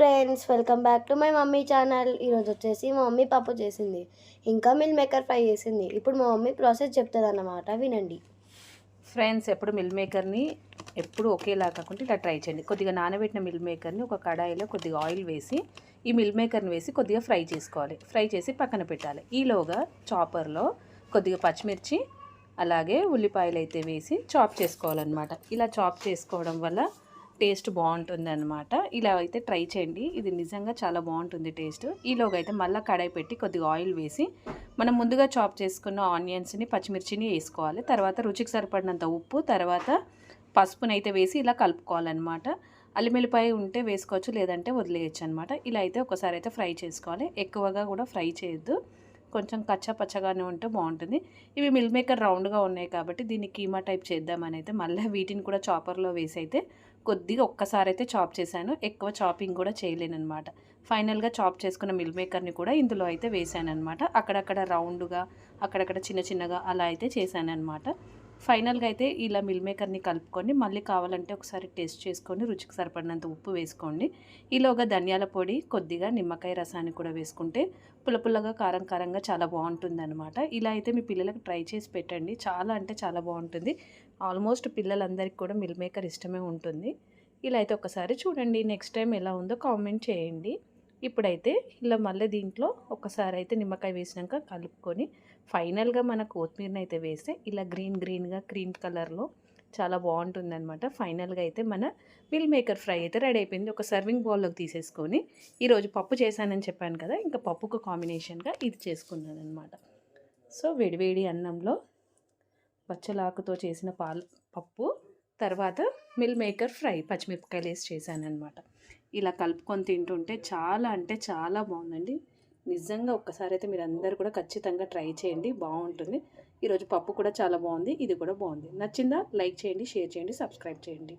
Friends, welcome back to my mummy channel. ఈరోజు వచ్చేసి మా మమ్మీ పప్పు చేసింది, ఇంకా మిల్ మేకర్ ఫ్రై చేసింది. ఇప్పుడు మా మమ్మీ ప్రాసెస్ చెప్తుంది అన్నమాట, వినండి. ఫ్రెండ్స్, ఎప్పుడు మిల్ మేకర్ని ఎప్పుడు ఒకేలా కాకుండా ఇలా ట్రై చేయండి. కొద్దిగా నానబెట్టిన మిల్ మేకర్ని ఒక కడాయిలో కొద్దిగా ఆయిల్ వేసి ఈ మిల్ మేకర్ని వేసి కొద్దిగా ఫ్రై చేసుకోవాలి. ఫ్రై చేసి పక్కన పెట్టాలి. ఈలోగా చాపర్లో కొద్దిగా పచ్చిమిర్చి అలాగే ఉల్లిపాయలు అయితే వేసి చాప్ చేసుకోవాలన్నమాట. ఇలా చాప్ చేసుకోవడం వల్ల టేస్ట్ బాగుంటుంది అనమాట. ఇలా అయితే ట్రై చేయండి, ఇది నిజంగా చాలా బాగుంటుంది టేస్ట్. ఈలోగా అయితే మళ్ళీ కడాయి పెట్టి కొద్దిగా ఆయిల్ వేసి మనం ముందుగా చాప్ చేసుకున్న ఆనియన్స్ని పచ్చిమిర్చిని వేసుకోవాలి. తర్వాత రుచికి సరిపడినంత ఉప్పు, తర్వాత పసుపునైతే వేసి ఇలా కలుపుకోవాలన్నమాట. అల్లిమిల్లిపాయ ఉంటే వేసుకోవచ్చు, లేదంటే వదిలేయచ్చు అనమాట. ఇలా అయితే ఒకసారి అయితే ఫ్రై చేసుకోవాలి. ఎక్కువగా కూడా ఫ్రై చేయొద్దు, కొంచెం కచ్చా పచ్చగానే ఉంటే బాగుంటుంది. ఇవి మిల్ మేకర్ రౌండ్గా ఉన్నాయి కాబట్టి దీన్ని కీమా టైప్ చేద్దామని అయితే మళ్ళీ వీటిని కూడా చాపర్లో వేసి అయితే కొద్దిగా ఒక్కసారి అయితే చాప్ చేశాను. ఎక్కువ చాపింగ్ కూడా చేయలేనమాట. ఫైనల్గా చాప్ చేసుకున్న మిల్ మేకర్ని కూడా ఇందులో అయితే వేసాను అనమాట. అక్కడక్కడ రౌండ్గా, అక్కడక్కడ చిన్న చిన్నగా అలా అయితే చేశాను అనమాట. ఫైనల్గా అయితే ఇలా మిల్ మేకర్ని కలుపుకొని మళ్ళీ కావాలంటే ఒకసారి టేస్ట్ చేసుకొని రుచికి సరిపడినంత ఉప్పు వేసుకోండి. ఈలోగా ధనియాల పొడి, కొద్దిగా నిమ్మకాయ రసాన్ని కూడా వేసుకుంటే పుల్లపుల్లగా కారం కారంగా చాలా బాగుంటుంది అనమాట. ఇలా అయితే మీ పిల్లలకు ట్రై చేసి పెట్టండి, చాలా అంటే చాలా బాగుంటుంది. ఆల్మోస్ట్ పిల్లలందరికీ కూడా మిల్ మేకర్ ఇష్టమే ఉంటుంది. ఇలా అయితే ఒకసారి చూడండి, నెక్స్ట్ టైం ఎలా ఉందో కామెంట్ చేయండి. ఇప్పుడైతే ఇలా మళ్ళీ దీంట్లో ఒకసారి అయితే నిమ్మకాయ వేసినాక కలుపుకొని ఫైనల్గా మన కొత్తిమీరని అయితే వేస్తే ఇలా గ్రీన్గా క్రీమ్ కలర్లో చాలా బాగుంటుంది అనమాట. ఫైనల్గా అయితే మన మిల్ మేకర్ ఫ్రై అయితే రెడీ అయిపోయింది. ఒక సర్వింగ్ బౌల్లోకి తీసేసుకొని ఈరోజు పప్పు చేశానని చెప్పాను కదా, ఇంకా పప్పుకు కాంబినేషన్గా ఇది చేసుకున్నాను అనమాట. సో వేడివేడి అన్నంలో పచ్చలాకుతో చేసిన పప్పు, తర్వాత మిల్ మేకర్ ఫ్రై పచ్చిమిరపకాయలు వేసి చేశానమాట. ఇలా కలుపుకొని తింటుంటే చాలా అంటే చాలా బాగుందండి. నిజంగా ఒక్కసారి అయితే మీరు అందరూ కూడా ఖచ్చితంగా ట్రై చేయండి, బాగుంటుంది. ఈరోజు పప్పు కూడా చాలా బాగుంది, ఇది కూడా బాగుంది. నచ్చిందా? లైక్ చేయండి, షేర్ చేయండి, సబ్స్క్రైబ్ చేయండి.